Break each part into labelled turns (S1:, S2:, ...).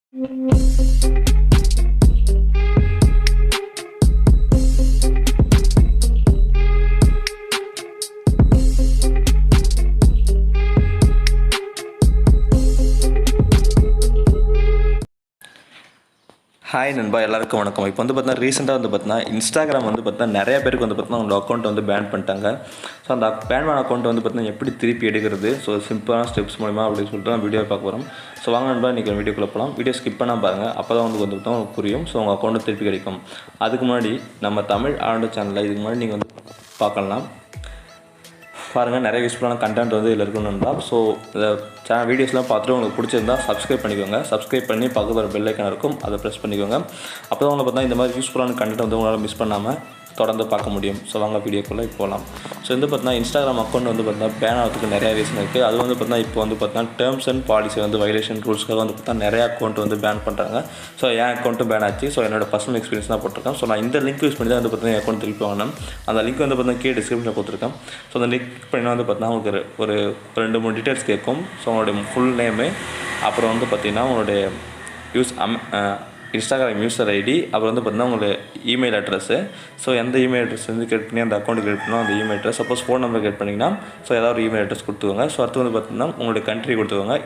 S1: Hi நண்பா, எல்லாருக்கும் வணக்கம். இப்போ வந்து பார்த்தீங்கன்னா ரீசெண்டாக பார்த்தீங்கன்னா இன்ஸ்டாகிராம் பார்த்தீங்கன்னா நிறைய பேருக்கு பார்த்தீங்கன்னா உங்களோட அக்கௌண்ட் பேன் பண்ணிட்டாங்க. ஸோ அந்த பேன் பண்ண அக்கௌண்ட் பார்த்தீங்கன்னா எப்படி திருப்பி எடுக்கிறது, ஸோ சிம்பிளான ஸ்டெப்ஸ் மூலிமா அப்படின்னு சொல்லிட்டு நான் வீடியோ பார்க்க போகிறோம். ஸோ வாங்க நண்பா, இன்றைக்கி வீடியோக்குள்ளே போகலாம். வீடியோ ஸ்கிப் பண்ணால் பாருங்கள், அப்போ தான் பார்த்தீங்கன்னா உங்களுக்கு புரியும். ஸோ உங்கள் அக்கௌண்ட்டு திருப்பி கிடைக்கும். அதுக்கு முன்னாடி நம்ம தமிழ் ஆல்ரவுண்டர் சேனலில் இதுக்கு முன்னாடி நீங்கள் பார்க்கலாம் பாருங்கள். நிறைய யூஸ்ஃபுல்லான கண்டென்ட் இதில் இருக்கணும்னா, ஸோ இந்த வீடியோஸ்லாம் பார்த்துட்டு உங்களுக்கு பிடிச்சிருந்தா சப்ஸ்கிரைப் பண்ணிக்கோங்க. சப்ஸ்கிரைப் பண்ணி பக்கத்தில் ஒரு பெல் ஐக்கான் இருக்கும், அதை ப்ரெஸ் பண்ணிக்கோங்க. அப்போ தான் பார்த்தா இந்த மாதிரி யூஸ்ஃபுல்லான கண்டென்ட் உங்களால் மிஸ் பண்ணாமல் தொடர்ந்து பார்க்க முடியும். ஸோ வாங்க வீடியோக்குள்ளே போகலாம். ஸோ பார்த்தீங்கன்னா இன்ஸ்டாகிராம் அக்கௌண்ட் பார்த்தீங்கன்னா பேன் ஆகிறதுக்கு நிறையா ரீசன் இருக்குது. அது பார்த்தீங்கன்னா இப்போ பார்த்தீங்கன்னா டேர்ம்ஸ் அண்ட் பாலிசி வைலேஷன் ரூல்ஸ்க்காக பார்த்தீங்கன்னா நிறைய அக்கௌண்ட் பேன் பண்ணுறாங்க. ஸோ என் அக்கௌண்ட்டும் பேன் ஆச்சு. ஸோ என்னோட பர்சனல் எக்ஸ்பீரியன்ஸ் தான் போட்டிருக்கேன். ஸோ நான் இந்த லிங்க் யூஸ் பண்ணி தான் பார்த்தீங்கன்னா என் அக்கௌண்ட் திருப்பி வாங்கினேன். அந்த லிங்க் பார்த்தீங்கன்னா கீழே டிஸ்கிரிப்ஷனில் கொடுத்துருக்கேன். ஸோ அந்த லிங்க் பண்ணி பார்த்தீங்கன்னா உங்களுக்கு ஒரு 2-3 டீட்டெயில்ஸ் கேட்கும். ஸோ உங்களுடைய ஃபுல் நேமு, அப்புறம் பார்த்தீங்கன்னா உங்களுடைய இன்ஸ்டாகிராம் யூசர் ஐடி, அப்புறம் பார்த்தீங்கன்னா உங்களுடைய இமெயில் அட்ரஸ்ஸு. ஸோ எந்த இமெயில் அட்ரஸ் கிரியேட் பண்ணி அந்த அக்கௌண்ட் கிரியேட் பண்ணோம் அந்த email address. Suppose phone number create பண்ணிங்கன்னா ஸோ ஏதாவது ஒரு இமெயில் அட்ரஸ் கொடுத்துக்கோங்க. ஸோ அடுத்து பார்த்தீங்கன்னா உங்களுடைய கண்ட்ரி கொடுத்துக்கோங்க.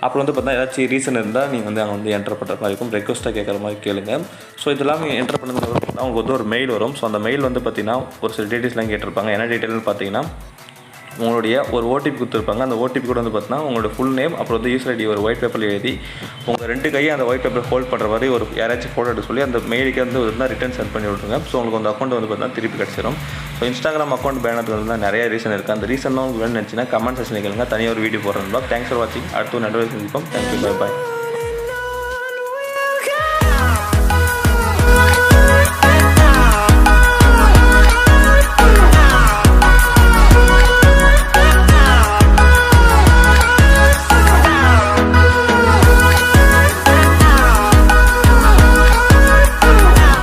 S1: அப்புறம் பார்த்தீங்கன்னா ஏதாச்சும் ரீசன் இருந்தால் நீங்கள் அங்கே என்டர் பண்ணுற மாதிரி இருக்கும். ரெக்வஸ்ட்டாக கேட்குற மாதிரி கேளுங்க. ஸோ இதெல்லாம் நீங்கள் என்டர் பண்ணதுக்கு பார்த்தீங்கன்னா உங்களுக்கு ஒரு மெயில் வரும். ஸோ அந்த மெயில் பார்த்தீங்கன்னா ஒரு சில டீட்டெயில்ஸ்லாம் கேட்டிருப்பாங்க. என்ன டீட்டெயில்னு பார்த்தீங்கன்னா உங்களுடைய ஒரு ஓடிபி கொடுத்துருப்பாங்க. அந்த ஓடிபி கூட பார்த்தீங்கன்னா உங்களோட ஃபுல் நேம், அப்புறம் யூசர் ஐடி ஒரு ஒயிட் பேப்பரில் எழுதி உங்கள் 2 கையை அந்த ஒயிட் பேப்பர் ஹோல்ட் பண்ணுற மாதிரி ஒரு யாராச்சும் ஃபோட்டோ எடுத்து சொல்லி அந்த மெயிலுக்கு ரிட்டர்ன் சென்ட் பண்ணி விட்ருங்க. ஸோ உங்களுக்கு அந்த அக்கௌண்ட் பார்த்தீங்கன்னா திருப்பி கிடச்சிடும். ஸோ இன்ஸ்டாகிராம் அக்கௌண்ட் பேன் ஆகிறதுக்கு நிறைய ரீசன் இருக்குது. அந்த ரீசன் உங்களுக்கு வேணும்னு நினச்சின்னா கமெண்ட் செக்ஷனில் கேளுங்க. தனியாக ஒரு வீடியோ போடுறேன். தேங்க்ஸ் ஃபார் வாட்சிங். அடுத்து நடுவில் சந்திப்போம். Thank you, bye bye.